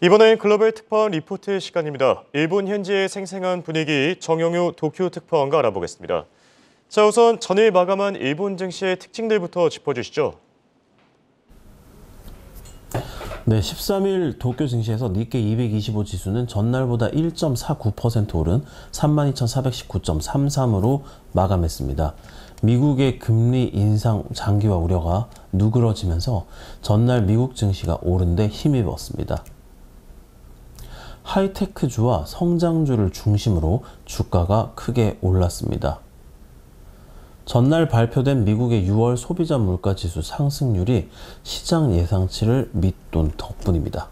이번엔 글로벌 특파원 리포트 시간입니다. 일본 현지의 생생한 분위기 정영유 도쿄 특파원과 알아보겠습니다. 자, 우선 전일 마감한 일본 증시의 특징들부터 짚어주시죠. 네, 13일 도쿄 증시에서 니케이 225 지수는 전날보다 1.49% 오른 32,419.33으로 마감했습니다. 미국의 금리 인상 장기화 우려가 누그러지면서 전날 미국 증시가 오른 데 힘입었습니다. 하이테크주와 성장주를 중심으로 주가가 크게 올랐습니다. 전날 발표된 미국의 6월 소비자 물가지수 상승률이 시장 예상치를 밑돈 덕분입니다.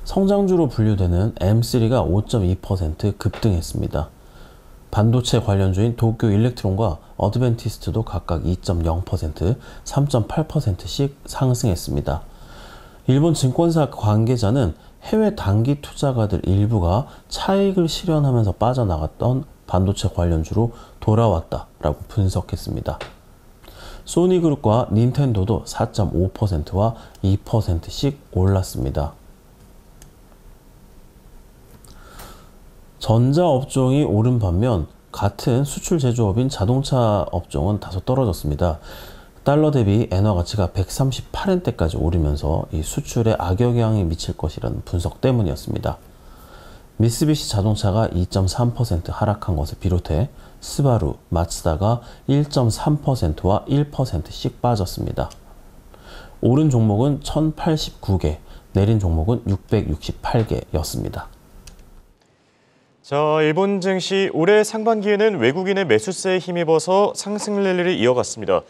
성장주로 분류되는 M3가 5.2% 급등했습니다. 반도체 관련주인 도쿄 일렉트론과 어드밴티스트도 각각 2.0%, 3.8%씩 상승했습니다. 일본 증권사 관계자는 해외 단기 투자가들 일부가 차익을 실현하면서 빠져나갔던 반도체 관련주로 돌아왔다라고 분석했습니다. 소니그룹과 닌텐도도 4.5%와 2%씩 올랐습니다. 전자업종이 오른 반면 같은 수출 제조업인 자동차 업종은 다소 떨어졌습니다. 달러 대비 엔화 가치가 138엔대까지 오르면서 이 수출에 악영향이 미칠 것이라는 분석 때문이었습니다. 미쓰비시 자동차가 2.3% 하락한 것을 비롯해 스바루, 마츠다가 1.3%와 1%씩 빠졌습니다. 오른 종목은 1089개, 내린 종목은 668개였습니다. 자, 일본 증시 올해 상반기에는 외국인의 매수세에 힘입어서 상승 랠리를 이어갔습니다.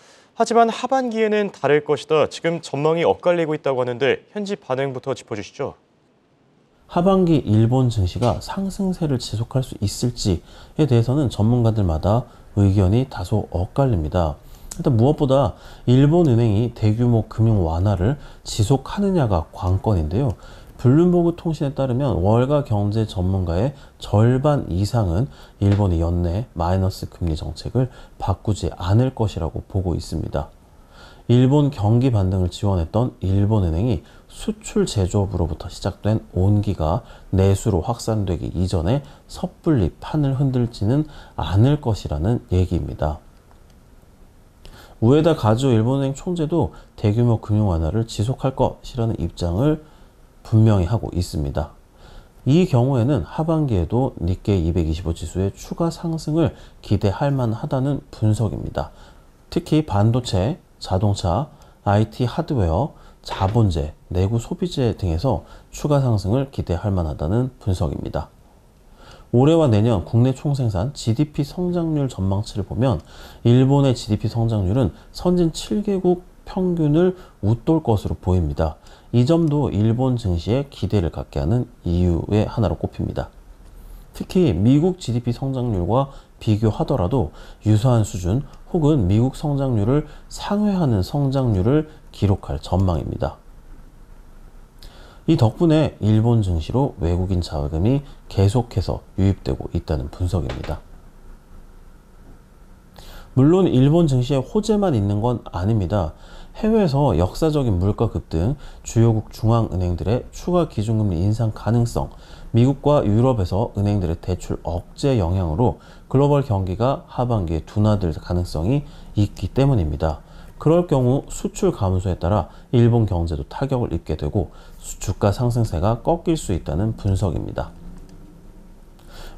하지만 하반기에는 다를 것이다. 지금 전망이 엇갈리고 있다고 하는데 현지 반응부터 짚어주시죠. 하반기 일본 증시가 상승세를 지속할 수 있을지에 대해서는 전문가들마다 의견이 다소 엇갈립니다. 일단 무엇보다 일본은행이 대규모 금융 완화를 지속하느냐가 관건인데요. 블룸버그 통신에 따르면 월가 경제 전문가의 절반 이상은 일본이 연내 마이너스 금리 정책을 바꾸지 않을 것이라고 보고 있습니다. 일본 경기 반등을 지원했던 일본은행이 수출 제조업으로부터 시작된 온기가 내수로 확산되기 이전에 섣불리 판을 흔들지는 않을 것이라는 얘기입니다. 우에다 가즈오 일본은행 총재도 대규모 금융 완화를 지속할 것이라는 입장을 분명히 하고 있습니다. 이 경우에는 하반기에도 니케이 225 지수의 추가 상승을 기대할 만하다는 분석입니다. 특히 반도체, 자동차, IT 하드웨어, 자본재, 내구 소비재 등에서 추가 상승을 기대할 만하다는 분석입니다. 올해와 내년 국내 총생산 GDP 성장률 전망치를 보면 일본의 GDP 성장률은 선진 7개국 평균을 웃돌 것으로 보입니다. 이 점도 일본 증시에 기대를 갖게 하는 이유의 하나로 꼽힙니다. 특히 미국 GDP 성장률과 비교하더라도 유사한 수준 혹은 미국 성장률을 상회하는 성장률을 기록할 전망입니다. 이 덕분에 일본 증시로 외국인 자금이 계속해서 유입되고 있다는 분석입니다. 물론 일본 증시에 호재만 있는 건 아닙니다. 해외에서 역사적인 물가 급등, 주요국 중앙은행들의 추가 기준금리 인상 가능성, 미국과 유럽에서 은행들의 대출 억제 영향으로 글로벌 경기가 하반기에 둔화될 가능성이 있기 때문입니다. 그럴 경우 수출 감소에 따라 일본 경제도 타격을 입게 되고 주가 상승세가 꺾일 수 있다는 분석입니다.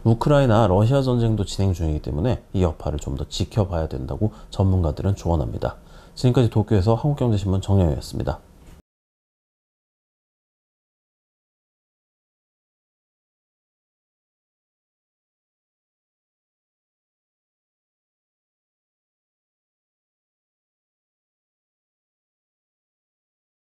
우크라이나 러시아 전쟁도 진행 중이기 때문에 이 여파를 좀 더 지켜봐야 된다고 전문가들은 조언합니다. 지금까지 도쿄에서 한국경제신문 정영이었습니다.